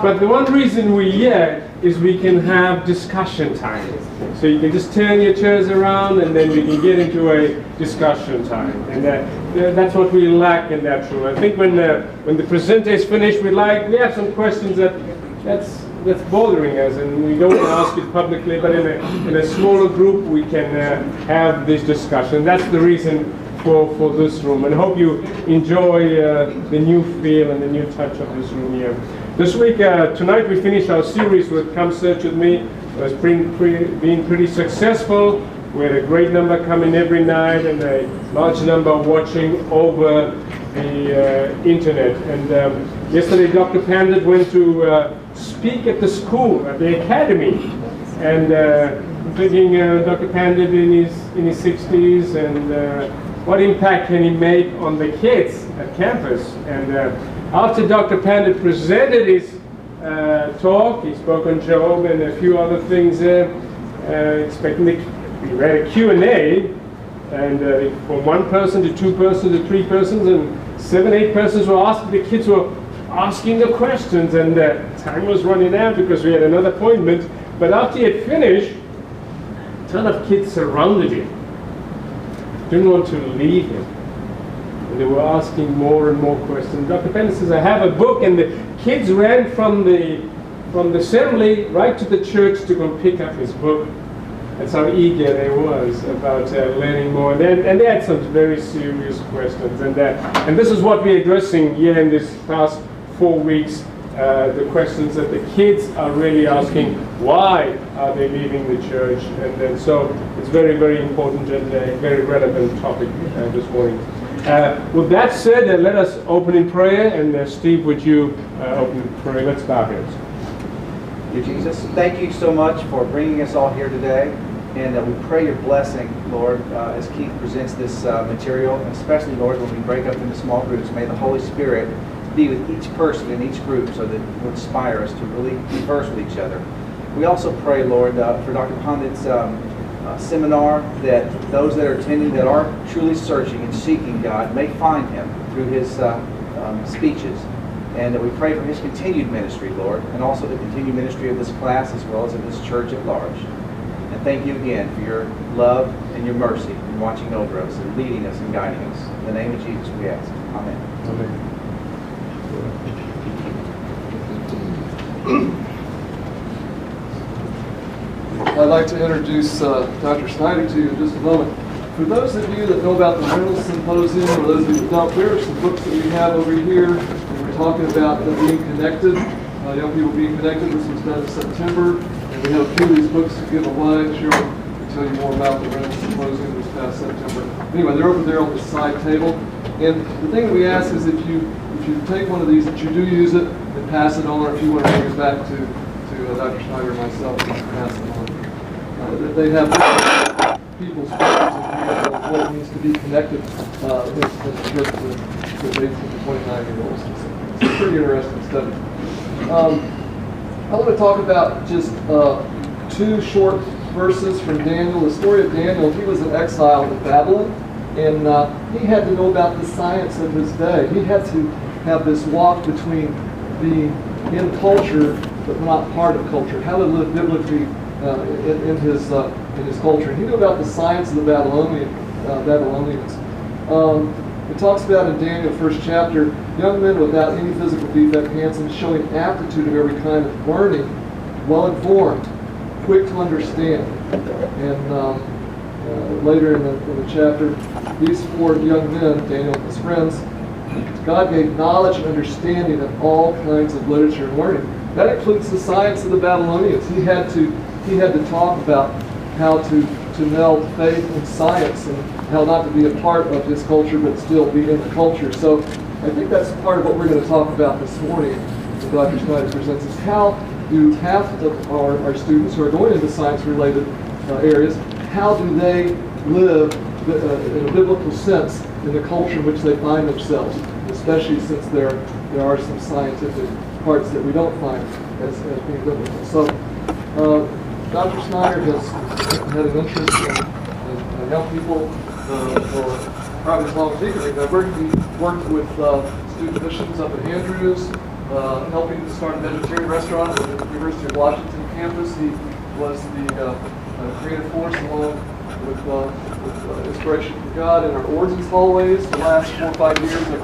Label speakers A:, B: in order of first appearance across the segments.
A: But the one reason we're here is we can have discussion time. So you can just turn your chairs around and then we can get into a discussion time. And that's what we lack in that room. I think when the presenter is finished, we have some questions that's bothering us, and we don't ask it publicly, but in a smaller group we can have this discussion. That's the reason for this room, and I hope you enjoy the new feel and the new touch of this room here. This week, tonight we finish our series with Come Search With Me. It's been pretty successful. We had a great number coming every night and a large number watching over the internet. And yesterday Dr. Pandit went to speak at the school, at the academy. And I'm thinking Dr. Pandit in his 60s, and what impact can he make on the kids at campus? And after Dr. Pandit presented his talk, he spoke on Job and a few other things there, we had a Q&A, and from one person to two persons to three persons, and 7-8 persons were asking, the kids were asking the questions, and time was running out because we had another appointment. But after he had finished, a ton of kids surrounded him, didn't want to leave him. And they were asking more and more questions. Dr. Penn says, I have a book, and the kids ran from the assembly right to the church to go pick up his book. That's how eager they was about learning more. And they had some very serious questions. And this is what we're addressing here in this past 4 weeks, the questions that the kids are really asking, why are they leaving the church? And so it's very, very important and a very relevant topic this morning. With that said, let us open in prayer. And Steve, would you open in prayer? Let's bow our heads.
B: Dear Jesus, thank you so much for bringing us all here today. And we pray your blessing, Lord, as Keith presents this material, and especially, Lord, when we break up into small groups. May the Holy Spirit be with each person in each group so that it will inspire us to really converse with each other. We also pray, Lord, for Dr. Pandit's seminar, that those that are attending that are truly searching and seeking God may find him through his speeches. And that we pray for his continued ministry, Lord, and also the continued ministry of this class as well as of this church at large. And thank you again for your love and your mercy in watching over us and leading us and guiding us. In the name of Jesus we ask. Amen.
A: Amen.
C: I'd like to introduce Dr. Snyder to you in just a moment. For those of you that know about the Relational Symposium, or those of you that don't, there are some books that we have over here. We're talking about being connected, young people being connected. This was done in September. And we have a few of these books to give away. Cheryl will tell you more about the Relational Symposium this past September. Anyway, they're over there on the side table. And the thing that we ask is if you take one of these, that you do use it and pass it on, or if you want to bring it back to Dr. Schneider or myself, you can pass it on. They have people's books of what it means to be connected in the church with 18 to 29-year-olds. It's a pretty interesting study. I want to talk about just 2 short verses from Daniel. The story of Daniel, he was in exile in Babylon, and he had to know about the science of his day. He had to have this walk between being in culture but not part of culture, how to live biblically in his culture. And he knew about the science of the Babylonians. It talks about in Daniel, 1st chapter, young men without any physical defect, handsome, showing aptitude of every kind of learning, well-informed, quick to understand. And later in the chapter, these 4 young men, Daniel and his friends, God gave knowledge and understanding of all kinds of literature and learning. That includes the science of the Babylonians. He had to talk about how to meld faith and science, and how not to be a part of his culture but still be in the culture. So I think that's part of what we're going to talk about this morning when Dr. Snyder presents, is how do half of our students who are going into science-related areas, how do they live in a biblical sense in the culture in which they find themselves, especially since there are some scientific parts that we don't find as being biblical. So Dr. Snyder has had an interest in young people for probably as long as he can remember. He worked with student missions up at Andrews, helping to start a vegetarian restaurant at the University of Washington campus. He was the creative force along with inspiration from God in our origins hallways the last 4 or 5 years of our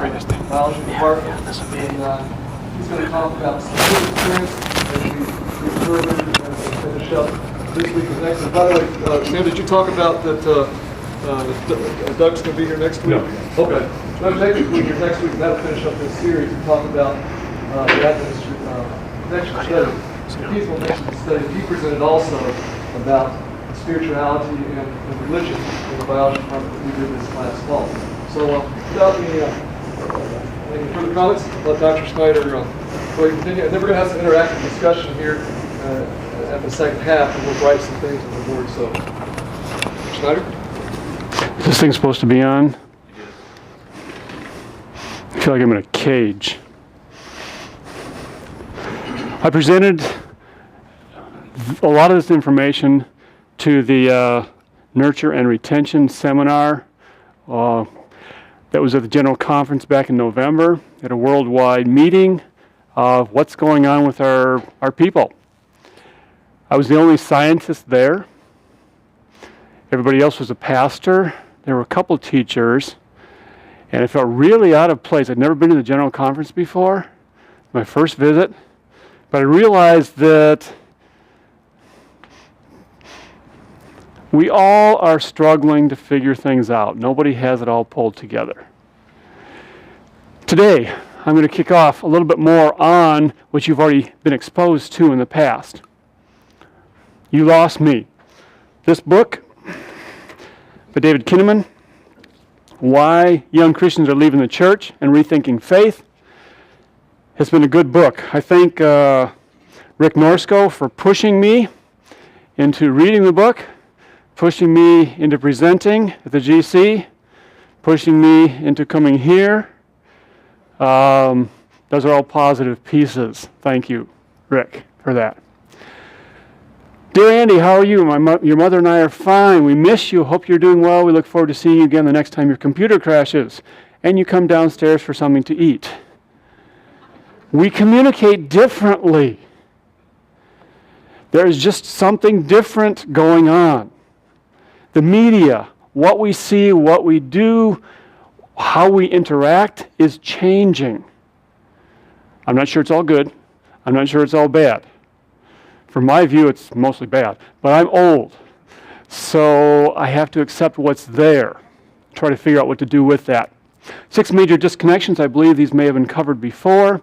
C: biology department. And he's going to talk about some good experience as we further and finish up this week and next. And by the way, Sam, did you talk about that Doug's going to be here next week?
A: No.
C: Okay. No, technically here next week, that'll finish up this series and talk about the Adventist connection study. He's going to mention the study. He presented also about spirituality and religion in the biology department that we did this last fall. So without any further comments, let Dr. Snyder go ahead and continue. And then we're going to have some interactive discussion here at the second half, and we'll write some things on the board. So, Dr. Snyder?
D: Is this thing supposed to be on? I feel like I'm in a cage. I presented a lot of this information to the Nurture and Retention Seminar that was at the General Conference back in November at a worldwide meeting of what's going on with our people. I was the only scientist there. Everybody else was a pastor. There were a couple teachers, and I felt really out of place. I'd never been to the General Conference before, my first visit, but I realized that we all are struggling to figure things out. Nobody has it all pulled together. Today, I'm going to kick off a little bit more on what you've already been exposed to in the past. You Lost Me. This book by David Kinnaman, Why Young Christians Are Leaving the Church and Rethinking Faith, has been a good book. I thank Rick Norsko for pushing me into reading the book, pushing me into presenting at the GC, pushing me into coming here. Those are all positive pieces. Thank you, Rick, for that. Dear Andy, how are you? Your mother and I are fine. We miss you. Hope you're doing well. We look forward to seeing you again the next time your computer crashes and you come downstairs for something to eat. We communicate differently. There's just something different going on. The media, what we see, what we do, how we interact is changing. I'm not sure it's all good. I'm not sure it's all bad. From my view, it's mostly bad. But I'm old, so I have to accept what's there, try to figure out what to do with that. 6 major disconnections. I believe these may have been covered before.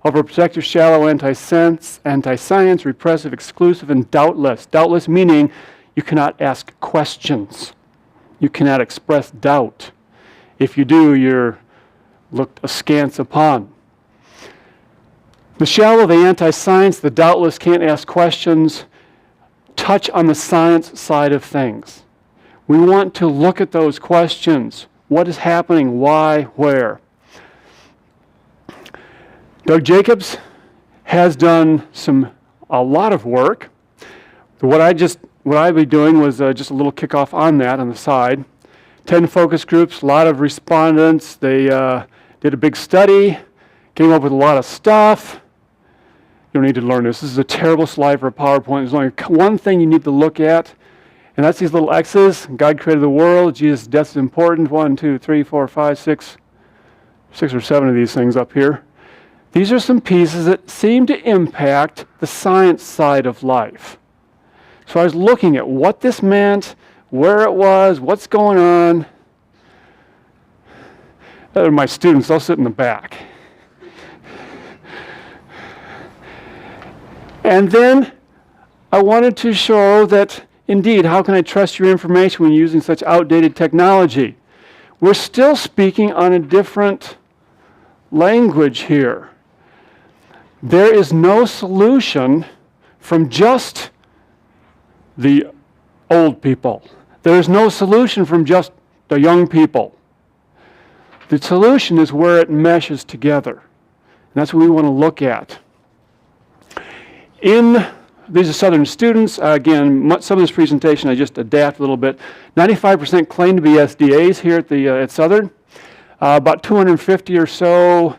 D: Overprotective, shallow, anti-science, repressive, exclusive, and doubtless. Doubtless meaning you cannot ask questions. You cannot express doubt. If you do, you're looked askance upon. The shallow, the anti-science, the doubtless, can't ask questions, touch on the science side of things. We want to look at those questions. What is happening? Why? Where? Doug Jacobs has done a lot of work. What I'll be doing was just a little kickoff on that on the side. 10 focus groups, a lot of respondents. They did a big study, came up with a lot of stuff. You don't need to learn this. This is a terrible slide for a PowerPoint. There's only one thing you need to look at, and that's these little X's. God created the world. Jesus' death is important. 1, 2, 3, 4, 5, 6 or 7 of these things up here. These are some pieces that seem to impact the science side of life. So I was looking at what this meant, where it was, what's going on. That are my students. They'll sit in the back. And then I wanted to show that, indeed, how can I trust your information when using such outdated technology? We're still speaking on a different language here. There is no solution from just the old people. There is no solution from just the young people. The solution is where it meshes together. And that's what we want to look at. These are Southern students. Again, some of this presentation I just adapt a little bit. 95% claim to be SDAs here at Southern. About 250 or so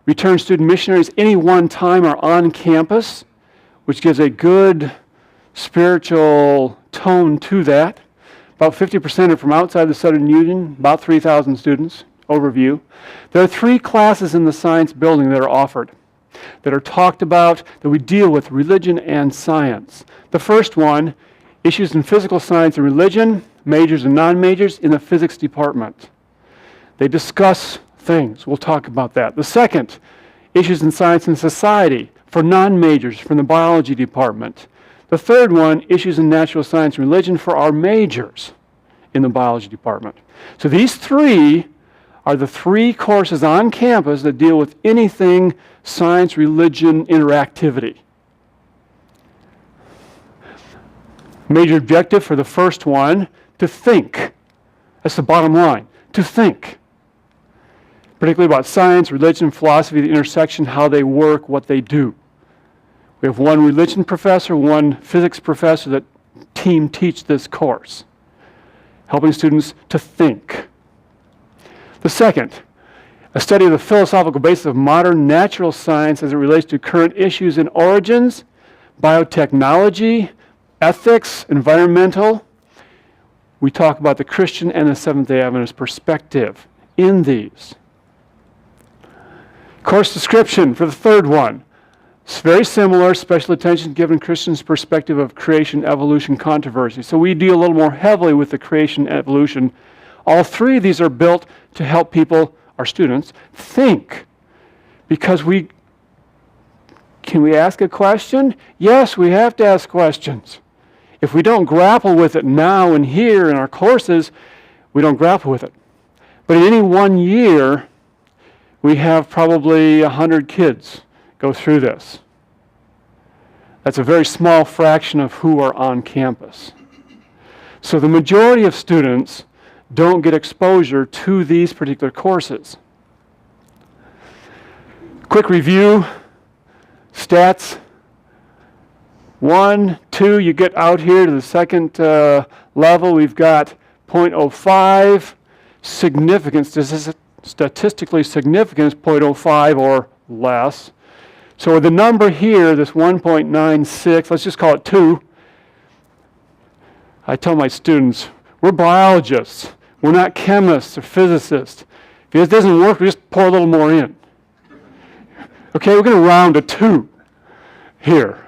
D: Return student missionaries any one time are on campus, which gives a good spiritual tone to that. About 50% are from outside the Southern Union, about 3,000 students, overview. There are 3 classes in the science building that are offered, that are talked about, that we deal with religion and science. The first one, issues in physical science and religion, majors and non-majors in the physics department. They discuss things. We'll talk about that. The second, issues in science and society for non-majors from the biology department. The third one, issues in natural science and religion for our majors in the biology department. So these 3 are the 3 courses on campus that deal with anything science, religion, interactivity. Major objective for the first one, to think. That's the bottom line, to think. Particularly about science, religion, philosophy, the intersection, how they work, what they do. We have 1 religion professor, 1 physics professor that team teach this course, helping students to think. The second, a study of the philosophical basis of modern natural science as it relates to current issues in origins, biotechnology, ethics, environmental. We talk about the Christian and the Seventh-day Adventist perspective in these. Course description for the third one. It's very similar, special attention given Christians' perspective of creation, evolution, controversy. So we deal a little more heavily with the creation, evolution. All 3 of these are built to help people, our students, think. Because can we ask a question? Yes, we have to ask questions. If we don't grapple with it now and here in our courses, we don't grapple with it. But in any one year, we have probably 100 kids go through this. That's a very small fraction of who are on campus. So the majority of students don't get exposure to these particular courses. Quick review, stats. 1, 2, you get out here to the second level, we've got 0.05, significance, statistically significance, 0.05 or less. So with the number here, this 1.96, let's just call it 2. I tell my students, we're biologists. We're not chemists or physicists. If it doesn't work, we just pour a little more in. Okay, we're going to round to 2 here.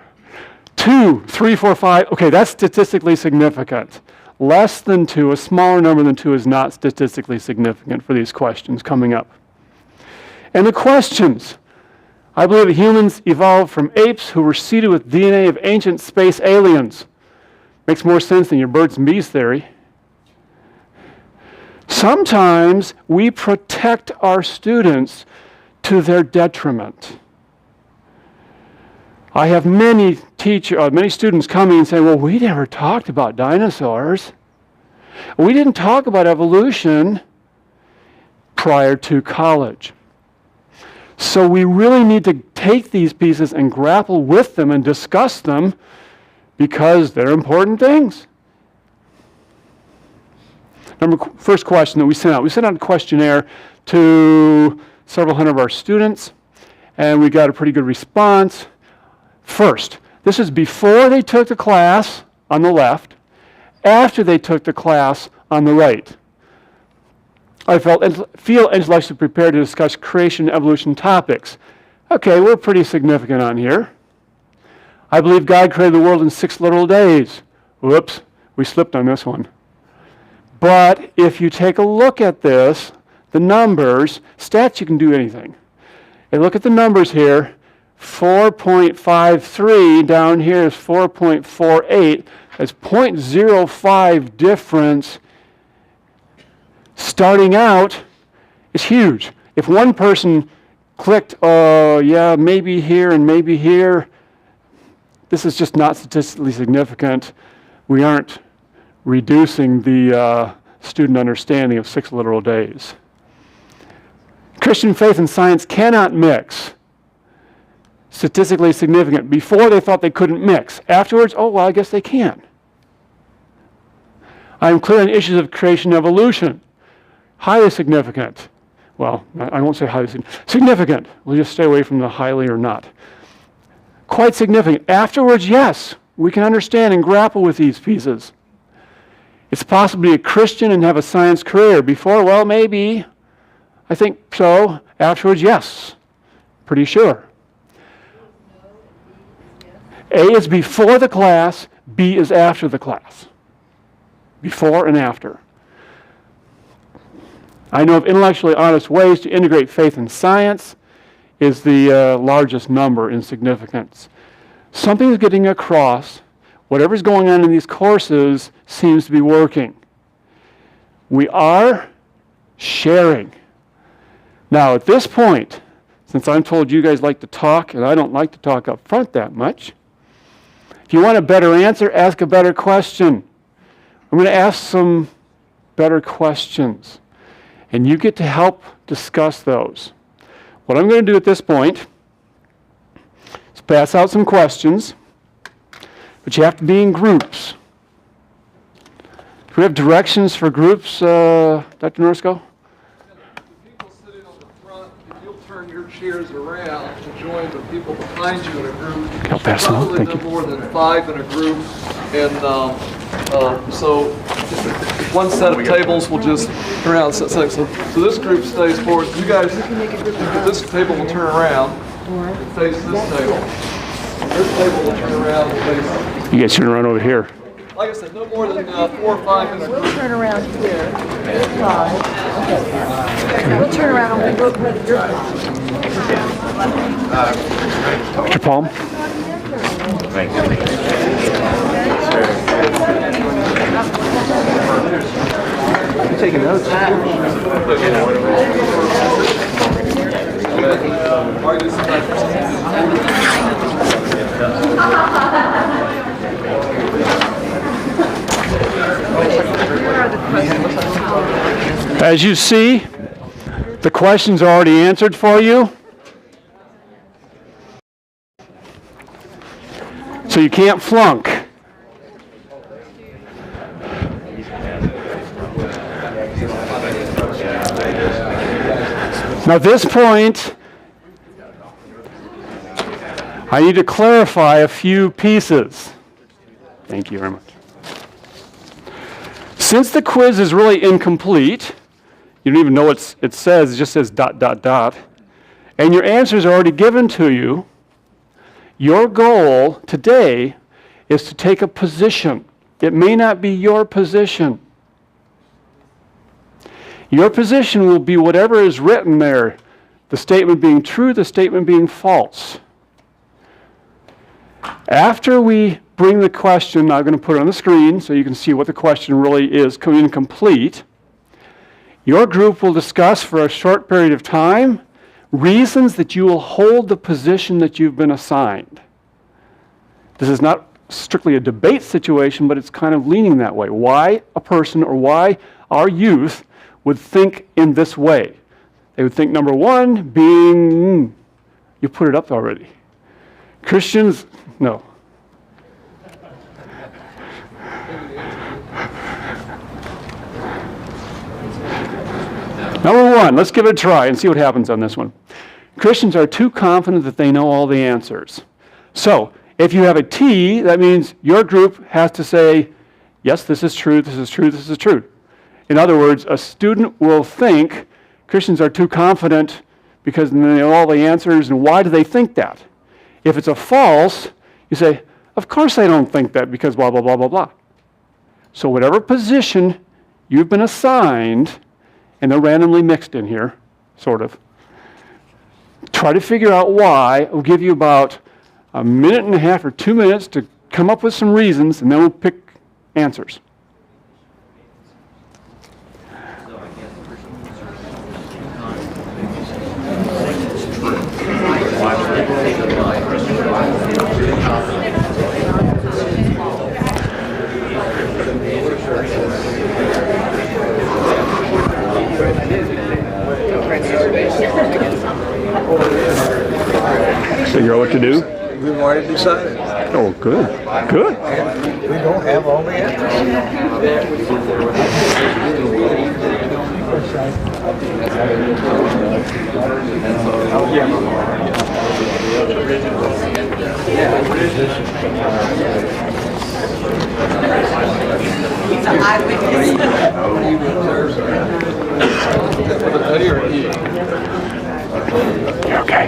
D: 2, 3, 4, 5. Okay, that's statistically significant. Less than 2, a smaller number than 2 is not statistically significant for these questions coming up. And the questions. I believe that humans evolved from apes who were seeded with DNA of ancient space aliens. Makes more sense than your birds and bees theory. Sometimes we protect our students to their detriment. I have many students coming and saying, well, we never talked about dinosaurs. We didn't talk about evolution prior to college. So we really need to take these pieces and grapple with them and discuss them because they're important things. First question that we sent out. We sent out a questionnaire to several hundred of our students, and we got a pretty good response. First, this is before they took the class on the left, after they took the class on the right. I feel intellectually prepared to discuss creation and evolution topics. Okay, we're pretty significant on here. I believe God created the world in 6 literal days. Whoops, we slipped on this one. But if you take a look at this, the numbers, stats, you can do anything. And look at the numbers here. 4.53 down here is 4.48. That's 0.05 difference. Starting out is huge. If one person clicked, oh yeah, maybe here and maybe here, this is just not statistically significant. We aren't reducing the student understanding of 6 literal days. Christian faith and science cannot mix. Statistically significant. Before they thought they couldn't mix. Afterwards, oh well, I guess they can. I am clear on issues of creation and evolution. Highly significant. well, I won't say highly significant. We'll just stay away from the highly or not. Quite significant. Afterwards, yes, we can understand and grapple with these pieces. It's possible to be a Christian and have a science career. Before, well, maybe. I think so. Afterwards, yes. Pretty sure. A is before the class, B is after the class. Before and after. I know of intellectually honest ways to integrate faith and science is the largest number in significance. Something is getting across. Whatever's going on in these courses seems to be working. We are sharing. Now, at this point, since I'm told you guys like to talk, and I don't like to talk up front that much, if you want a better answer, ask a better question. I'm going to ask some better questions, and you get to help discuss those. What I'm going to do at this point is pass out some questions, but you have to be in groups. Do we have directions for groups, Dr. Norsko?
C: The people sitting on the front, if you'll turn your chairs around to join the people behind you in a group,
D: I'll pass them out.
C: probably
D: Thank
C: no
D: you.
C: more than 5 in a group. And so one set of tables will just turn around. So this group stays forward. You guys, this table will turn around and face this table. This table will turn around and face.
D: You guys turn around over here.
C: Like I said, no more than 4 or 5 in a group.
E: We'll turn around here. Your side. Okay. We'll turn around and we'll put your side.
D: Mr. Palm?
B: Taking notes.
D: As you see, the questions are already answered for you. So you can't flunk. Now at this point, I need to clarify a few pieces. Thank you very much. Since the quiz is really incomplete, you don't even know what it says, it just says ... and your answers are already given to you, your goal today is to take a position. It may not be your position. Your position will be whatever is written there, the statement being true, the statement being false. After we bring the question, I'm going to put it on the screen so you can see what the question really is, incomplete. Your group will discuss for a short period of time reasons that you will hold the position that you've been assigned. This is not strictly a debate situation, but it's kind of leaning that way. Why a person or why our youth would think in this way. They would think, number one, being, you put it up already. Christians, no. Number one, let's give it a try and see what happens on this one. Christians are too confident that they know all the answers. So, if you have a T, that means your group has to say, yes, this is true, this is true, this is true. In other words, a student will think Christians are too confident because they know all the answers, and why do they think that? If it's a false, you say, of course I don't think that because blah, blah, blah, blah, blah. So whatever position you've been assigned, and they're randomly mixed in here, sort of, try to figure out why. It'll give you about a minute and a half or 2 minutes to come up with some reasons, and then we'll pick answers. Figure out what to do?
F: We've already decided.
D: Oh, good. Good.
F: And we don't have all the answers.
E: He's an eyewitness.
C: Eddie or E?
D: Okay.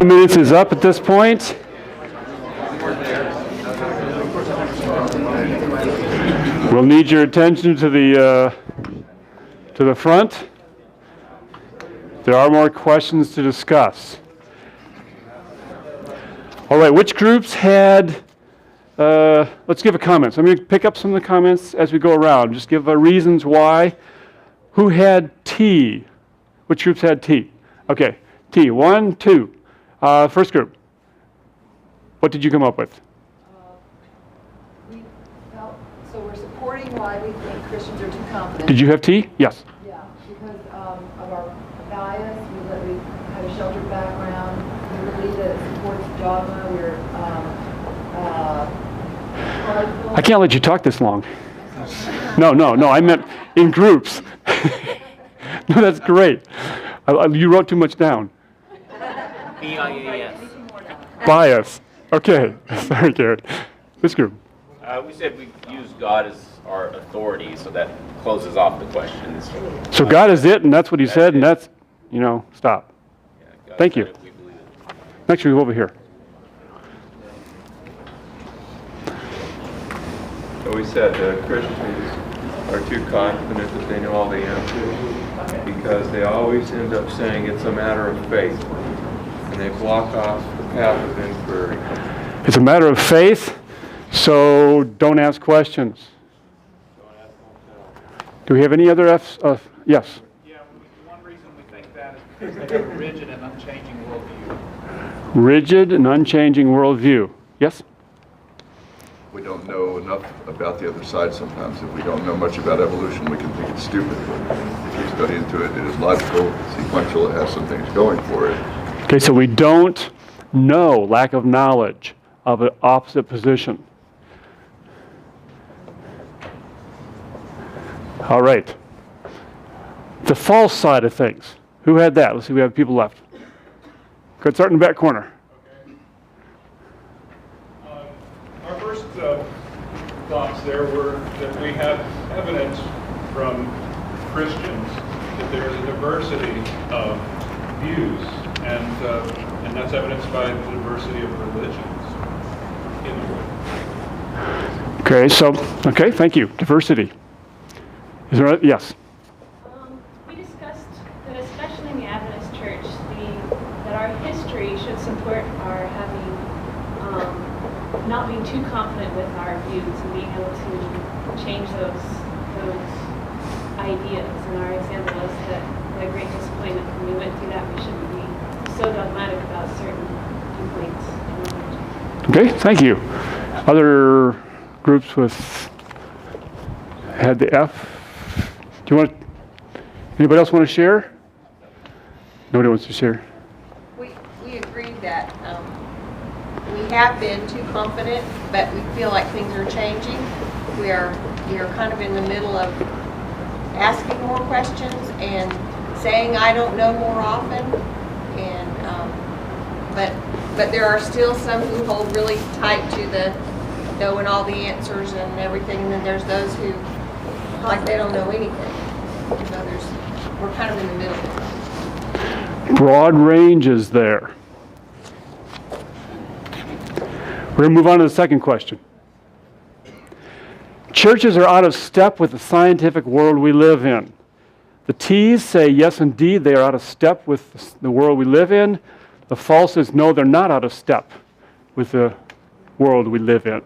D: Minutes is up at this point. We'll need your attention to the front. There are more questions to discuss. All right, which groups had, let's give a comment. I'm going to pick up some of the comments as we go around. Just give reasons why. Who had T? Which groups had T? Okay, T, 1, 2. First group, what did you come up with?
E: We felt, so we're supporting why we think Christians are too confident.
D: Did you have T? Yes.
E: Yeah, because of our bias, we have a sheltered background, we believe that it supports dogma, we're prideful.
D: I can't let you talk this long. No, I meant in groups. No, that's great. You wrote too much down.
F: B-I-A-S.
D: Bias. Okay. Sorry, Garrett. This group.
F: We said we use God as our authority, so that closes off the questions.
D: So God is it, and that's what he said, and that's, stop.
F: Yeah, God
D: Thank
F: said
D: you.
F: it, we believe it.
D: Next, we go over here.
G: So we said Christians are too confident that they know all the answers because they always end up saying it's a matter of faith, and they block off the path of inquiry.
D: It's a matter of faith, so don't ask questions. Do we have any other F's? Yes.
H: Yeah, one reason we think that is because they have a rigid and unchanging worldview.
D: Rigid and unchanging worldview. Yes?
I: We don't know enough about the other side sometimes. If we don't know much about evolution, we can think it's stupid. But if we study into it, it is logical, sequential, it has some things going for it.
D: Okay, so we don't know, lack of knowledge of an opposite position. All right. The false side of things. Who had that? Let's see, we have people left. Go start in the back corner.
J: Our first thoughts there were that we have evidence from Christians that there is a diversity of views, and that's evidenced by the diversity of religions in the world.
D: Okay, thank you. Diversity. Is there, yes?
K: We discussed that especially in the Adventist Church, that our history should support our having, not being too confident with our views and being able to change those ideas. And our example is that the great disappointment when we went through that, we shouldn't be so dogmatic about certain viewpoints.
D: Okay, thank you. Other groups had the F. Anybody else want to share? Nobody wants to share.
L: We agreed that we have been too confident, but we feel like things are changing. We are kind of in the middle of asking more questions and saying I don't know more often, and but there are still some who hold really tight to the knowing all the answers and everything, and then there's those who like they don't know anything. So we're kind of in the middle.
D: Broad ranges there. We're going to move on to the second question. Churches are out of step with the scientific world we live in. The T's say yes, indeed, they are out of step with the world we live in. The false is no, they're not out of step with the world we live in.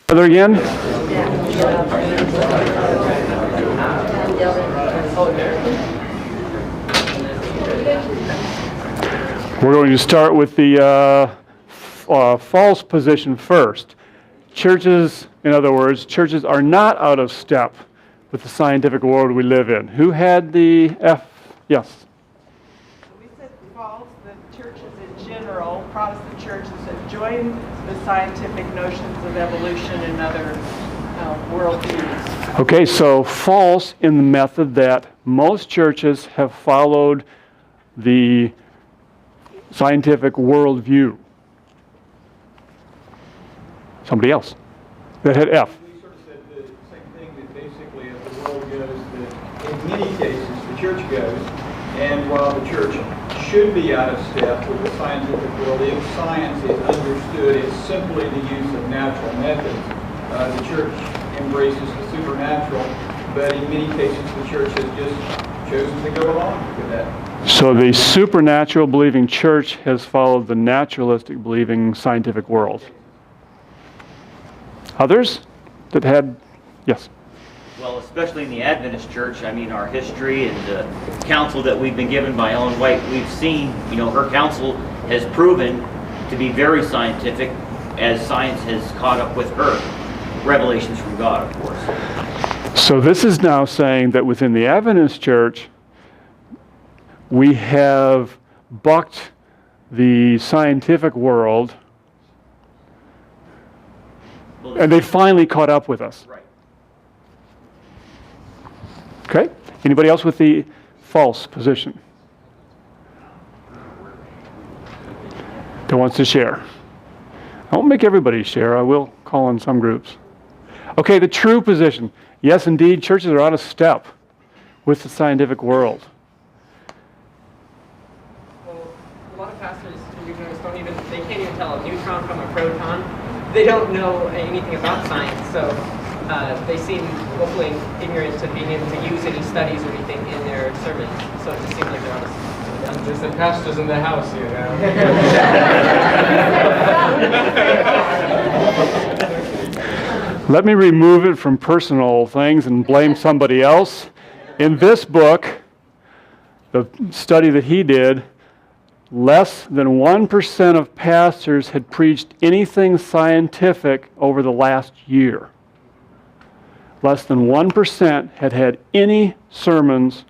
D: Other again? We're going to start with the false position first. Churches, in other words, churches are not out of step with the scientific world we live in. Who had the F? Yes.
M: We said false, the churches in general, Protestant churches have joined the scientific notions of evolution and other worldviews.
D: Okay, so false in the method that most churches have followed the scientific worldview. Somebody else that had F.
H: We sort of said the same thing, that basically as the world goes, that in many cases the church goes, and while the church should be out of step with the scientific world, if science is understood as simply the use of natural methods, the church embraces the supernatural, but in many cases the church has just chosen to go along with that.
D: So the supernatural believing church has followed the naturalistic believing scientific world. Others that had, yes?
N: Well, especially in the Adventist church, I mean, our history and the counsel that we've been given by Ellen White, we've seen, her counsel has proven to be very scientific as science has caught up with her. Revelations from God, of course.
D: So this is now saying that within the Adventist church, we have bucked the scientific world, and they finally caught up with us.
N: Right.
D: Okay? Anybody else with the false position that wants to share? I won't make everybody share. I will call on some groups. Okay, the true position. Yes, indeed, churches are out of step with the scientific world.
O: Well, a lot of pastors, you've noticed, they can't even tell a neutron from a proton. They don't know anything about science, so they seem hopefully ignorant to being able to use any studies or anything in their sermons. So it just seems like they're out of step.
A: There's the pastors in the house here
D: Let me remove it from personal things and blame somebody else. In this book, the study that he did, less than 1% of pastors had preached anything scientific over the last year. Less than 1% had had any sermons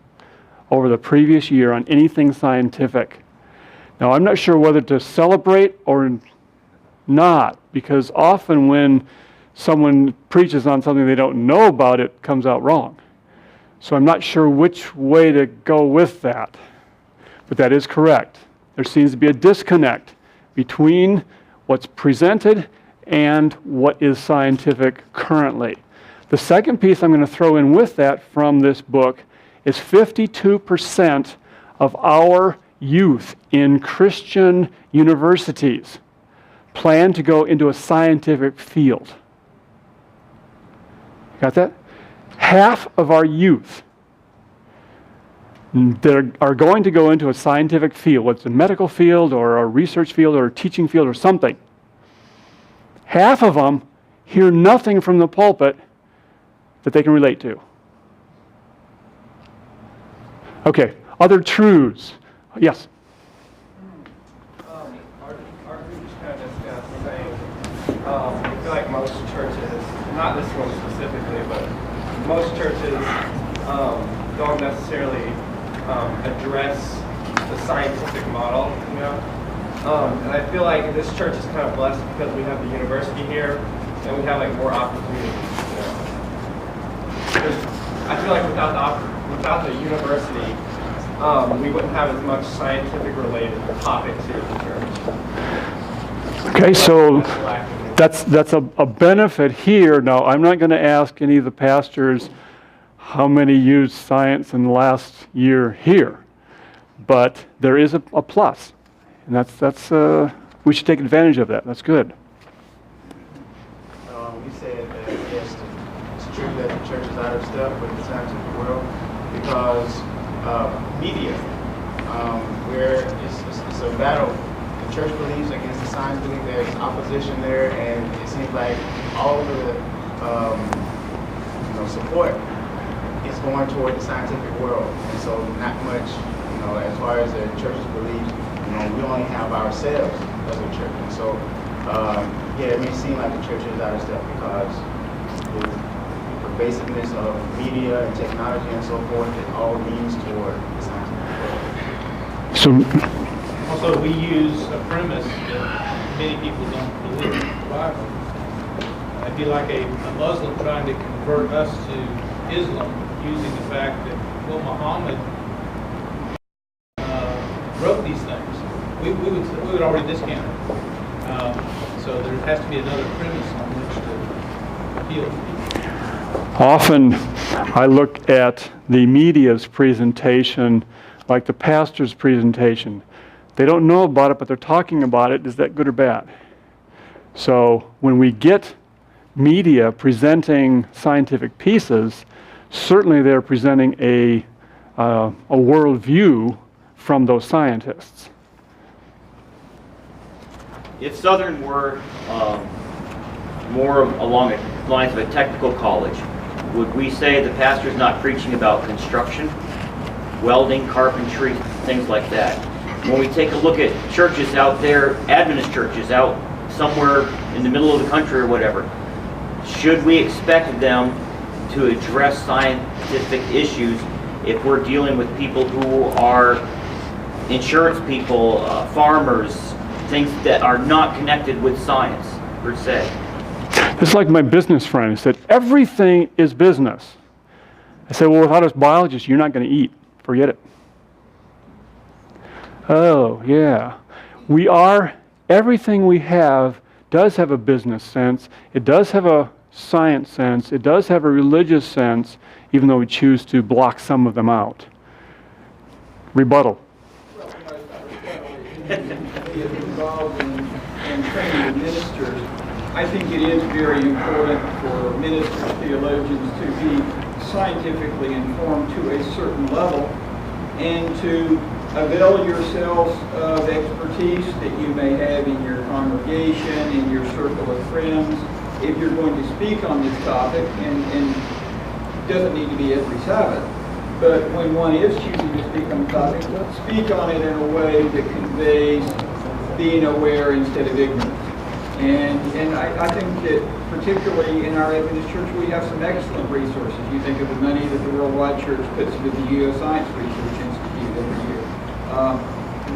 D: over the previous year on anything scientific. Now, I'm not sure whether to celebrate or not, because often when someone preaches on something they don't know about, it comes out wrong. So I'm not sure which way to go with that. But that is correct. There seems to be a disconnect between what's presented and what is scientific currently. The second piece I'm going to throw in with that from this book is 52% of our youth in Christian universities plan to go into a scientific field. Got that? Half of our youth that are going to go into a scientific field, whether it's a medical field or a research field or a teaching field or something, half of them hear nothing from the pulpit that they can relate to. Okay, other truths. Yes?
P: Our group is kind of saying, I feel like most churches, not this one specifically, but most churches don't necessarily address the scientific model, and I feel like this church is kind of blessed because we have the university here, and we have like more opportunities, I feel like without the university, we wouldn't have as much scientific related topics here at the church.
D: Okay, so that's a benefit here. Now, I'm not going to ask any of the pastors how many used science in the last year here, but there is a plus, and that's we should take advantage of that. That's good.
Q: We said that yes, it's true that the church is out of step with the scientific world because media, where it's a battle. The church believes against the science belief. There's opposition there, and it seems like all the support is going toward the scientific world, and so not much, as far as the church's beliefs, we only have ourselves as a church, and so it may seem like the church is out of step because the pervasiveness of media and technology and so forth, it all leans toward the scientific world.
D: So.
J: Also, we use a premise that many people don't believe in the Bible. I'd be like a Muslim trying to convert us to Islam using the fact that, well, Muhammad wrote these things. We would already discount it. So there has to be another premise on which to appeal to people.
D: Often I look at the media's presentation like the pastor's presentation. They don't know about it, but they're talking about it. Is that good or bad? So when we get media presenting scientific pieces, certainly they're presenting a worldview from those scientists.
N: If Southern were more along the lines of a technical college, would we say the pastor's not preaching about construction, welding, carpentry, things like that? When we take a look at churches out there, Adventist churches out somewhere in the middle of the country or whatever, should we expect them to address scientific issues if we're dealing with people who are insurance people, farmers, things that are not connected with science per se?
D: It's like my business friend who said, everything is business. I said, well, without a biologist, you're not going to eat. Forget it. Oh, yeah. Everything we have does have a business sense. It does have a science sense. It does have a religious sense, even though we choose to block some of them out. Rebuttal.
H: Involved in training ministers, I think it is very important for ministers, theologians to be scientifically informed to a certain level and to avail yourselves of expertise that you may have in your congregation, in your circle of friends, if you're going to speak on this topic, and it doesn't need to be every Sabbath. But when one is choosing to speak on the topic, speak on it in a way that conveys being aware instead of ignorance. And I think that particularly in our Adventist church, we have some excellent resources. You think of the money that the Worldwide Church puts into the Geoscience Research Institute every year.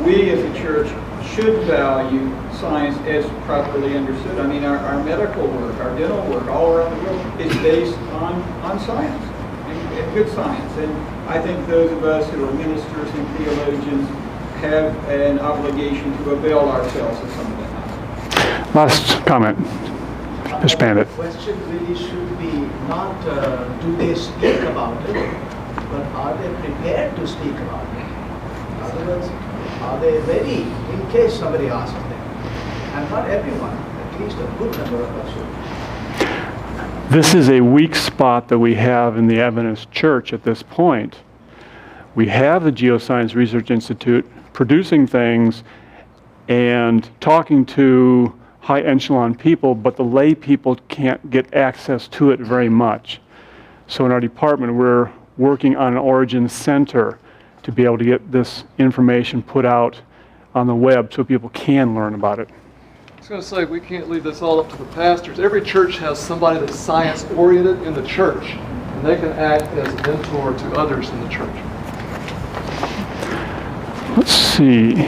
H: We as a church should value science as properly understood. I mean, our medical work, our dental work all around the world is based on science. And good science. And I think those of us who are ministers and theologians have an obligation to avail ourselves of some of that.
D: Last comment, Mr. Pandit.
R: The question really should be not do they speak about it, but are they prepared to speak about it? In other words, are they ready in case somebody asks them? And not everyone, at least a good number of us should.
D: This is a weak spot that we have in the Adventist Church at this point. We have the Geoscience Research Institute producing things and talking to high echelon people, but the lay people can't get access to it very much. So in our department, we're working on an origin center to be able to get this information put out on the web so people can learn about it.
C: I was going to say, we can't leave this all up to the pastors. Every church has somebody that's science-oriented in the church, and they can act as a mentor to others in the church.
D: Let's see.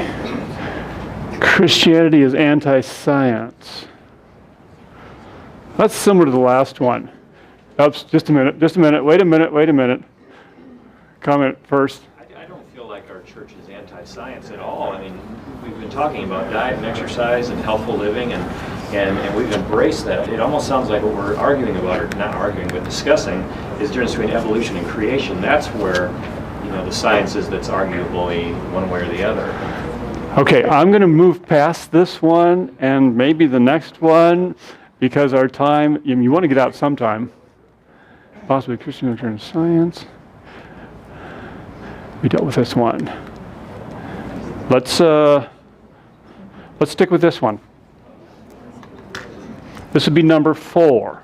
D: Christianity is anti-science. That's similar to the last one. Oops, just a minute, wait a minute. Comment first.
S: I don't feel like our church is anti-science at all. I mean, we've been talking about diet and exercise and healthful living, and we've embraced that. It almost sounds like what we're arguing about, or not arguing, but discussing, is the difference between evolution and creation. That's where, the science is that's arguably one way or the other.
D: Okay, I'm going to move past this one and maybe the next one because our time, you want to get out sometime. Possibly Christian alternative science. We dealt with this one. Let's stick with this one. This would be number 4.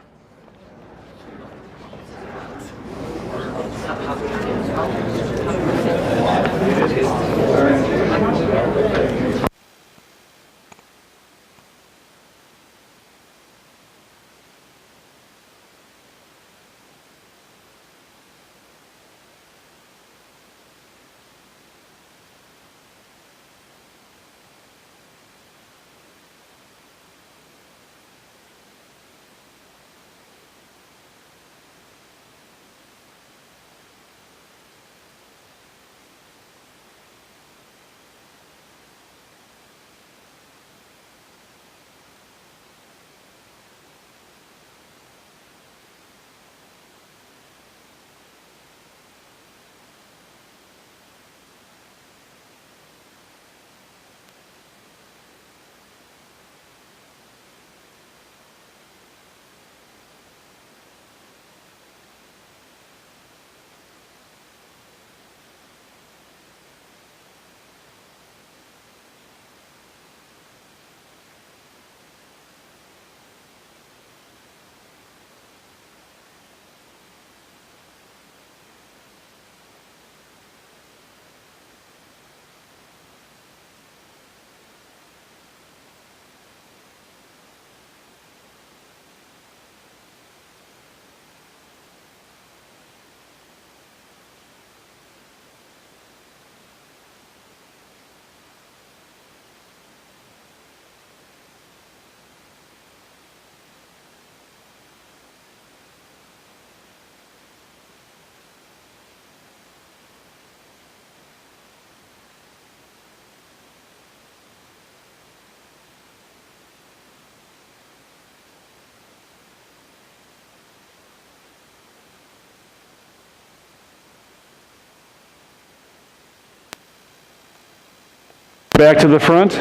D: Back to the front.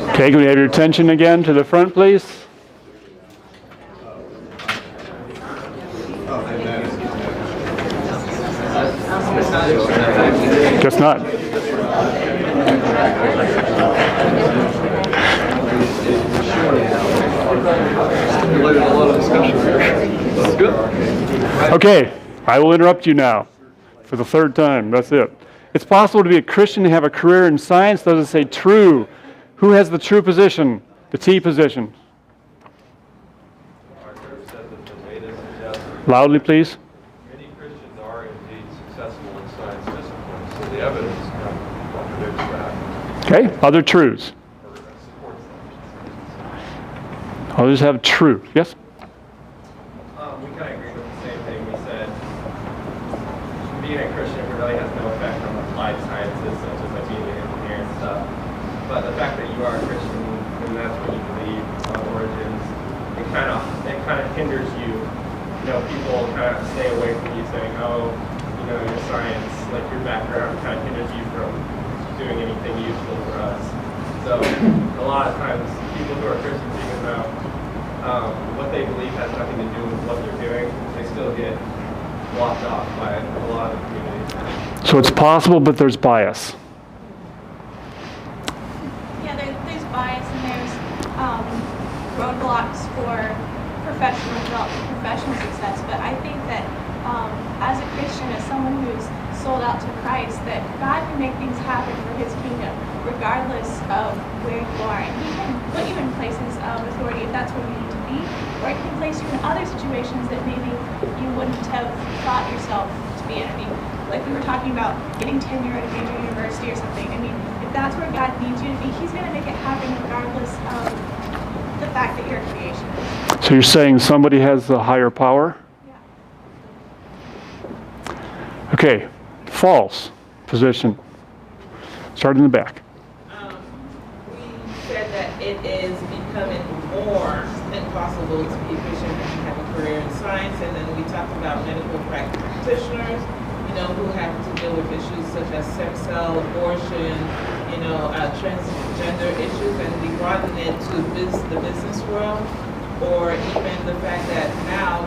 D: Okay, can we have your attention again to the front, please? Guess not. Okay, I will interrupt you now for the third time. That's it. It's possible to be a Christian and have a career in science. Those that say true. Who has the true position? The T position. Loudly, please.
G: Many Christians are indeed successful in science disciplines, so the evidence contradicts that.
D: Okay, other truths. Others have truth. Yes?
P: We kind of agree with the same thing. We said being a Christian really has no effect on applied sciences, such as like being an engineer and stuff. But the fact that you are a Christian and that's what you believe on origins, it kind of hinders you. You know, people kind of stay away from you saying, oh, you know, your science, like your background kind of hinders you from doing anything useful for us. So a lot of times people who are Christians, even though what they believe has nothing to do with what they're doing, they still get blocked off by a lot of the community.
D: So it's possible, but there's bias.
K: Yeah, there's bias and there's roadblocks for professional development, professional success. But I think that as a Christian, as someone who's sold out to Christ, that God can make things happen for His kingdom, regardless of where you are. And He can put you in places of authority if that's where you need to be, or He can place you in other situations that maybe you wouldn't have thought yourself to be in. I mean, like we were talking about getting tenure at a major university or something. I mean, if that's where God needs you to be, He's going to make it happen regardless of the fact that you're a creation.
D: So you're saying somebody has the higher power? Yeah. Okay, false position. Start in the back.
T: We said that it is becoming more impossible to be a Christian and have a career in science, and then we talked about medical practitioners, you know, who have to deal with issues such as stem cell, abortion, you know, transgender issues, and we broaden it to the business world, or even the fact that now,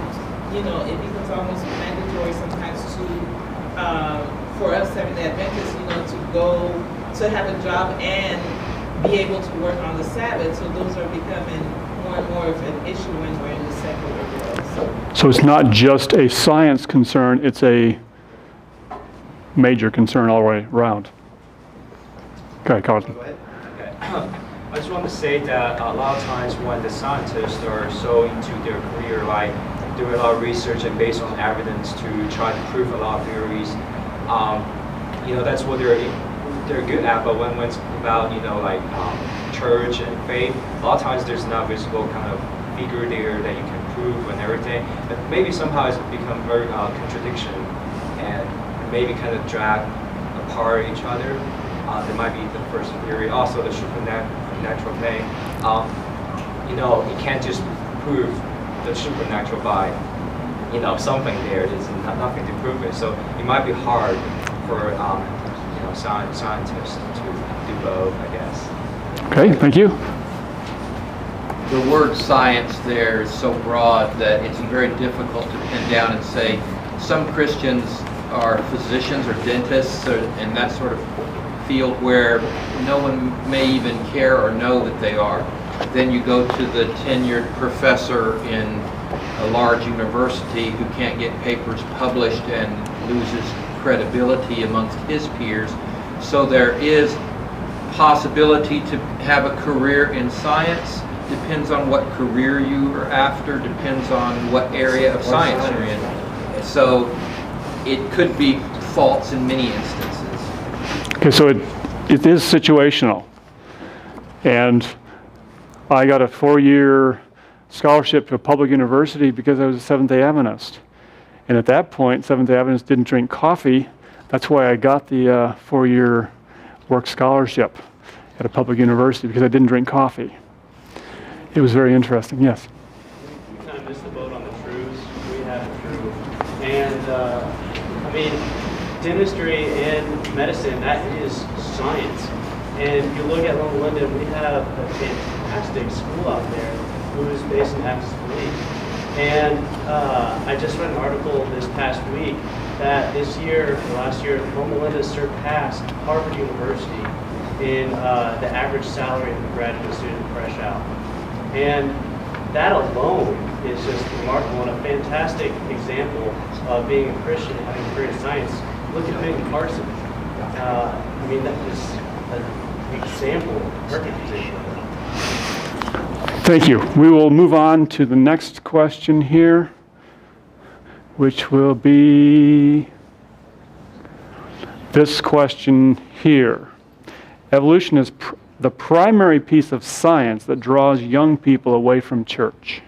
T: you know, it becomes almost mandatory sometimes to, for us Seventh Day Adventists, you know, to go to have a job and be able to work on the Sabbath. So those are becoming more and more of an issue when we're in the secular world.
D: So it's not just a science concern, it's a major concern all the way around. Okay, Carlton.
S: I just want to say that a lot of times when the scientists are so into their career, like doing a lot of research and based on evidence to try to prove a lot of theories, you know, that's what they're good at. But when it's about, you know, like church and faith, a lot of times there's not visible kind of figure there that you can prove and everything. But maybe somehow it's become very contradiction and maybe kind of drag apart each other. There might be the first theory, also the supernatural thing. You know, you can't just prove the supernatural by, you know, something there. There's nothing to prove it. So it might be hard for, you know, scientists to do both, I guess.
D: Okay, thank you.
U: The word science there is so broad that it's very difficult to pin down and say some Christians are physicians or dentists or, and that sort of field where no one may even care or know that they are. Then you go to the tenured professor in a large university who can't get papers published and loses credibility amongst his peers. So there is possibility to have a career in science. Depends on what career you are after, depends on what area of science you're in. So it could be false in many instances.
D: Okay, so it is situational. And I got a 4-year scholarship to a public university because I was a Seventh-day Adventist. And at that point, Seventh-day Adventists didn't drink coffee. That's why I got the 4-year work scholarship. at a public university because I didn't drink coffee. It was very interesting, yes.
B: We kind of missed the boat on the truths. We have the truth. And, I mean, dentistry and medicine, that is science. And if you look at Loma Linda, we have a fantastic school out there who is based in Baptist belief. And I just read an article this past week that this year, or last year, Loma Linda surpassed Harvard University in the average salary of a graduate student fresh out. And that alone is just remarkable and a fantastic example of being a Christian and having a career in science. Look at Ben Carson. I mean, that is an example, perfect example.
D: Thank you. We will move on to the next question here, which will be this question here. Evolution is the primary piece of science that draws young people away from church.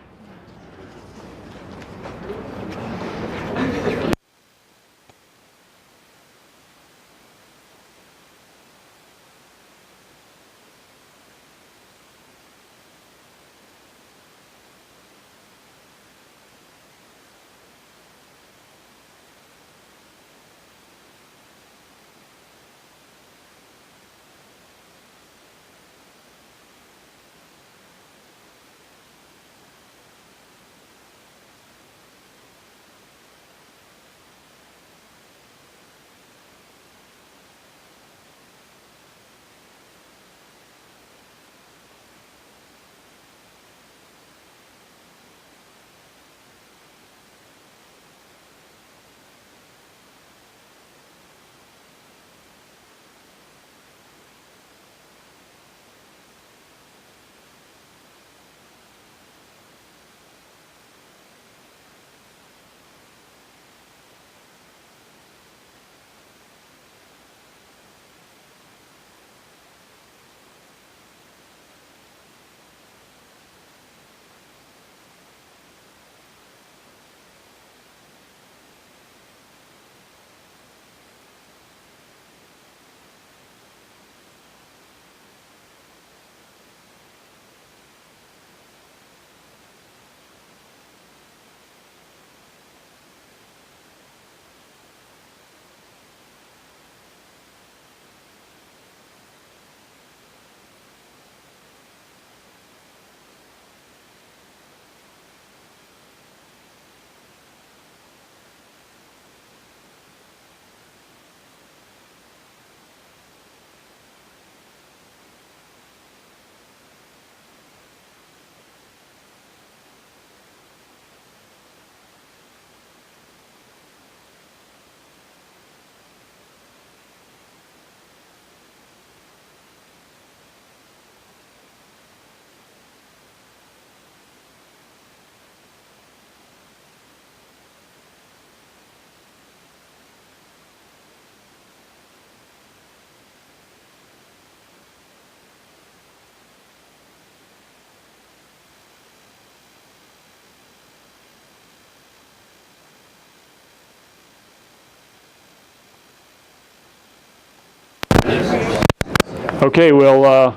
D: Okay, we'll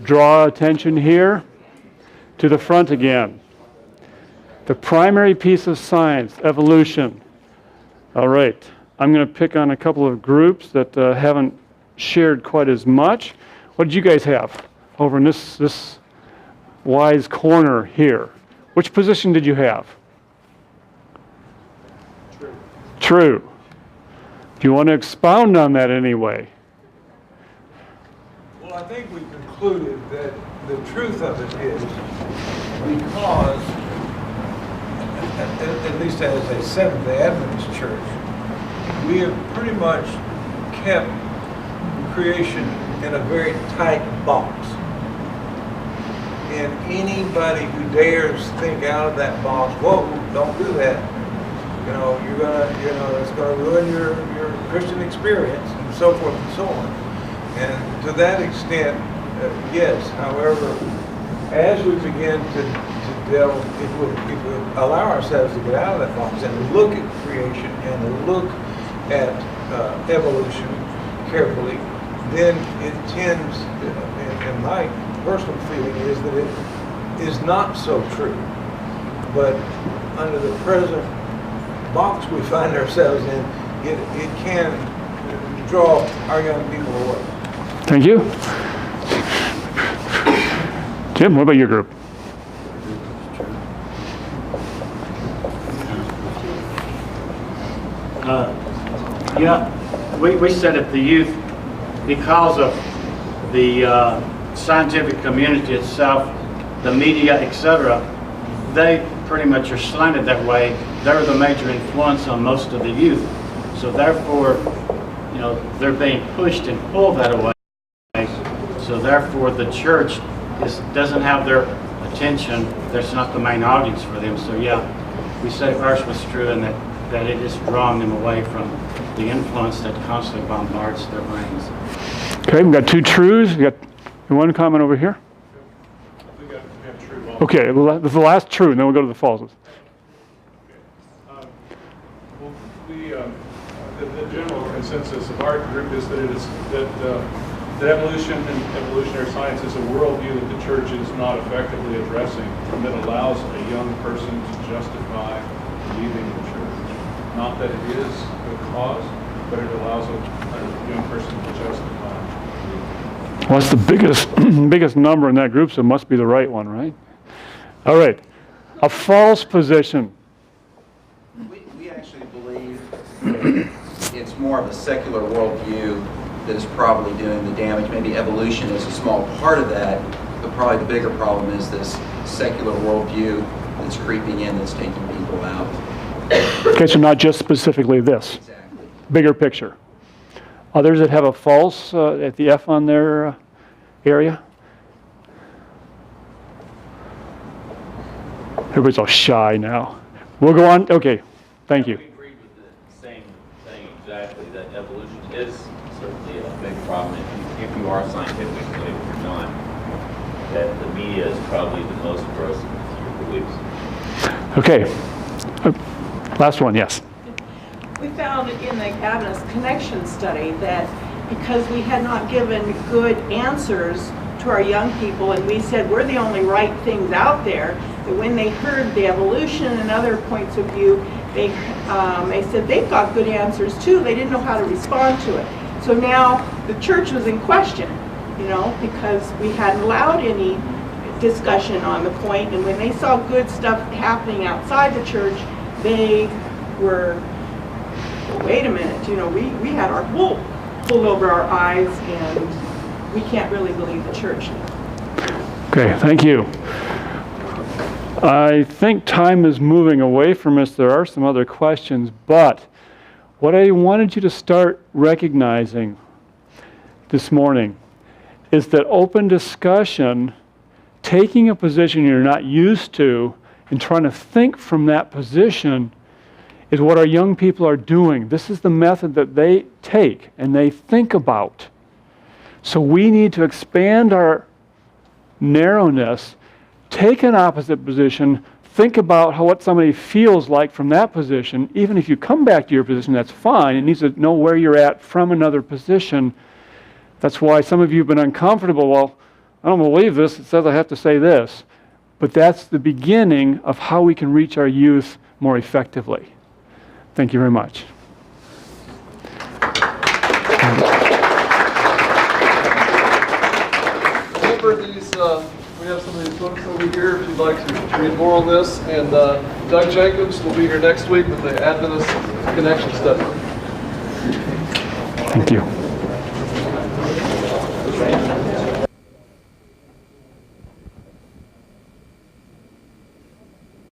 D: draw attention here to the front again. The primary piece of science, evolution. All right, I'm going to pick on a couple of groups that haven't shared quite as much. What did you guys have over in this wise corner here? Which position did you have?
V: True.
D: True. Do you want to expound on that anyway?
V: Well, I think we concluded that the truth of it is because, at least as a Seventh-day Adventist church, we have pretty much kept creation in a very tight box. And anybody who dares think out of that box, whoa, don't do that. You know, you're gonna, you know, it's gonna ruin your Christian experience, and so forth and so on. And to that extent, yes. However, as we begin to delve, if we allow ourselves to get out of that box and look at creation and look at evolution carefully, then it tends, in my personal feeling is that it is not so true. But under the present box we find ourselves in, it can draw our young people away.
D: Thank you. Jim, what about your group?
E: We said that the youth, because of the scientific community itself, the media, etc., they pretty much are slanted that way. They're the major influence on most of the youth. So therefore, they're being pushed and pulled that way. So therefore, the church doesn't have their attention. That's not the main audience for them. So yeah, we said first was true, and that it is drawing them away from the influence that constantly bombards their brains.
D: Okay, we've got two truths. We got one comment over here. Okay, this is the last true, and then we'll go to the falses.
J: The general consensus of our group is that that evolution and evolutionary science is a worldview that the church is not effectively addressing, and that allows a young person to justify leaving the church. Not that it is the cause, but it allows a young person to justify.
D: Well, that's the biggest number in that group, so it must be the right one, right? All right. A false position.
F: We actually believe it's more of a secular worldview that is probably doing the damage. Maybe evolution is a small part of that, but probably the bigger problem is this secular worldview that's creeping in, that's taking people out.
D: Okay, so not just specifically this.
F: Exactly.
D: Bigger picture. Others that have a false at the F on their area? Everybody's all shy now. We'll go on. Okay, thank you.
W: We agree with the same thing exactly, that evolution is certainly a big problem if you are scientific, but if you're not, that the media is probably the most engrossing to your beliefs.
D: Okay. Last one, yes.
M: We found in the Adventist Connection study that because we had not given good answers to our young people, and we said we're the only right things out there, that when they heard the evolution and other points of view, they said they've got good answers too. They didn't know how to respond to it. So now the church was in question, because we hadn't allowed any discussion on the point, and when they saw good stuff happening outside the church, they were, wait a minute, we had our wool pulled over our eyes, and we can't really believe the church.
D: Okay, thank you. I think time is moving away from us. There are some other questions, but what I wanted you to start recognizing this morning is that open discussion, taking a position you're not used to and trying to think from that position, is what our young people are doing. This is the method that they take and they think about. So we need to expand our narrowness, take an opposite position, think about what somebody feels like from that position. Even if you come back to your position, that's fine. It needs to know where you're at from another position. That's why some of you have been uncomfortable. Well, I don't believe this. It says I have to say this. But that's the beginning of how we can reach our youth more effectively. Thank you very much.
C: Remember these, we have some of these books over here if you'd like to read more on this. And Doug Jenkins will be here next week with the Adventist Connection Study.
D: Thank you.